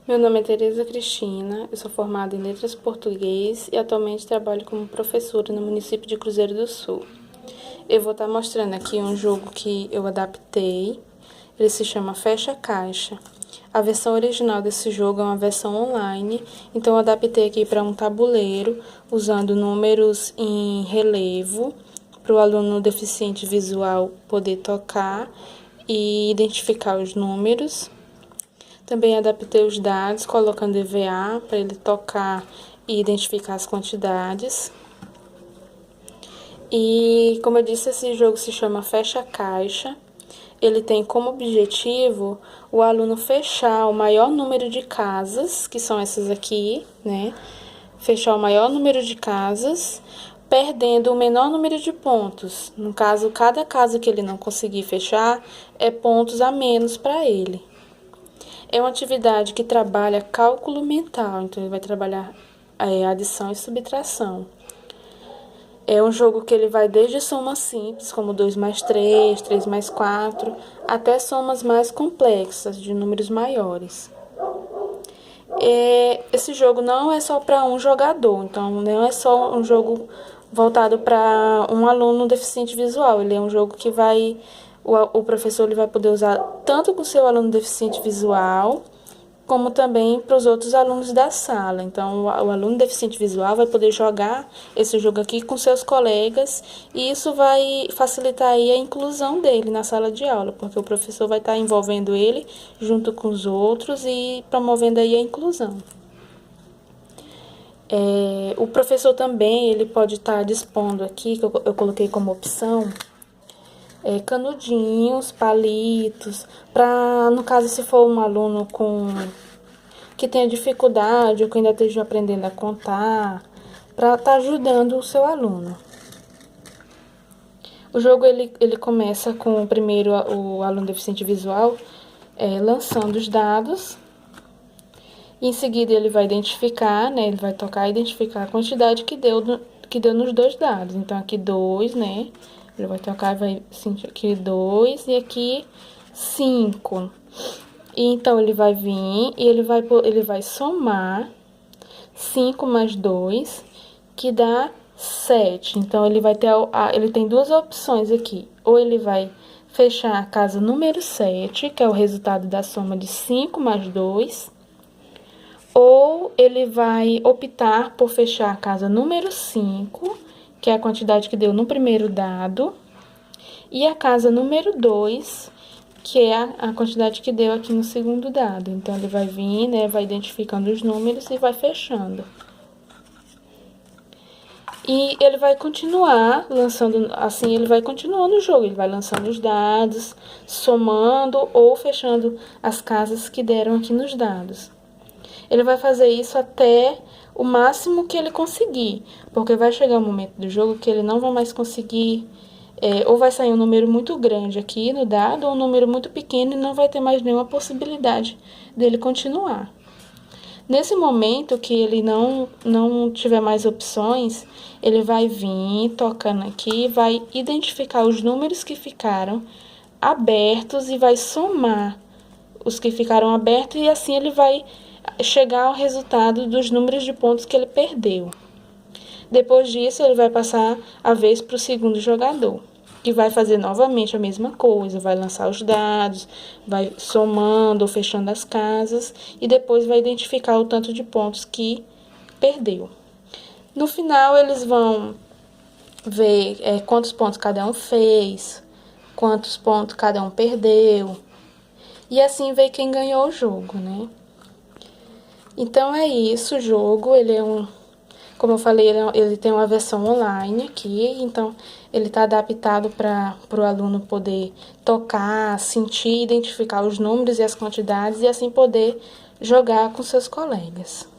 Meu nome é Tereza Cristina, eu sou formada em Letras Português e atualmente trabalho como professora no município de Cruzeiro do Sul. Eu vou estar mostrando aqui um jogo que eu adaptei, ele se chama Fecha Caixa. A versão original desse jogo é uma versão online, então eu adaptei aqui para um tabuleiro, usando números em relevo, para o aluno deficiente visual poder tocar e identificar os números. Também adaptei os dados, colocando EVA para ele tocar e identificar as quantidades. E, como eu disse, esse jogo se chama Fecha Caixa. Ele tem como objetivo o aluno fechar o maior número de casas, que são essas aqui, né? Fechar o maior número de casas, perdendo o menor número de pontos. No caso, cada casa que ele não conseguir fechar é pontos a menos para ele. É uma atividade que trabalha cálculo mental, então ele vai trabalhar adição e subtração. É um jogo que ele vai desde somas simples, como 2 mais 3, 3 mais 4, até somas mais complexas, de números maiores. Esse jogo não é só para um jogador, então não é só um jogo voltado para um aluno deficiente visual. Ele é um jogo que o professor ele vai poder usar tanto com o seu aluno deficiente visual, como também para os outros alunos da sala. Então, o aluno deficiente visual vai poder jogar esse jogo aqui com seus colegas e isso vai facilitar aí a inclusão dele na sala de aula, porque o professor vai estar envolvendo ele junto com os outros e promovendo aí a inclusão. O professor também ele pode estar dispondo aqui, que eu coloquei como opção, canudinhos, palitos, para, no caso, se for um aluno que tenha dificuldade ou que ainda esteja aprendendo a contar, para estar ajudando o seu aluno. O jogo ele começa com primeiro o aluno deficiente visual lançando os dados. Em seguida ele vai identificar, né? Ele vai tocar e identificar a quantidade que deu nos dois dados. Então aqui 2, né? Ele vai tocar e vai sentir aqui 2 e aqui 5. E então ele vai vir e ele vai somar 5 mais 2, que dá 7. Então ele vai ter ele tem duas opções aqui. Ou ele vai fechar a casa número 7, que é o resultado da soma de 5 mais 2, ou ele vai optar por fechar a casa número 5, que é a quantidade que deu no primeiro dado, e a casa número 2, que é a quantidade que deu aqui no segundo dado. Então, ele vai vir, né, vai identificando os números e vai fechando. E ele vai continuar lançando, assim, ele vai continuando o jogo. Ele vai lançando os dados, somando ou fechando as casas que deram aqui nos dados. Ele vai fazer isso até o máximo que ele conseguir, porque vai chegar um momento do jogo que ele não vai mais conseguir, ou vai sair um número muito grande aqui no dado, ou um número muito pequeno e não vai ter mais nenhuma possibilidade dele continuar. Nesse momento que ele não tiver mais opções, ele vai vir tocando aqui, vai identificar os números que ficaram abertos e vai somar os que ficaram abertos e assim ele vai chegar ao resultado dos números de pontos que ele perdeu. Depois disso, ele vai passar a vez para o segundo jogador, que vai fazer novamente a mesma coisa, vai lançar os dados, vai somando ou fechando as casas e depois vai identificar o tanto de pontos que perdeu. No final, eles vão ver quantos pontos cada um fez, quantos pontos cada um perdeu, e assim ver quem ganhou o jogo, né? Então é isso, o jogo, como eu falei, ele tem uma versão online aqui, então ele está adaptado para o aluno poder tocar, sentir, identificar os números e as quantidades e assim poder jogar com seus colegas.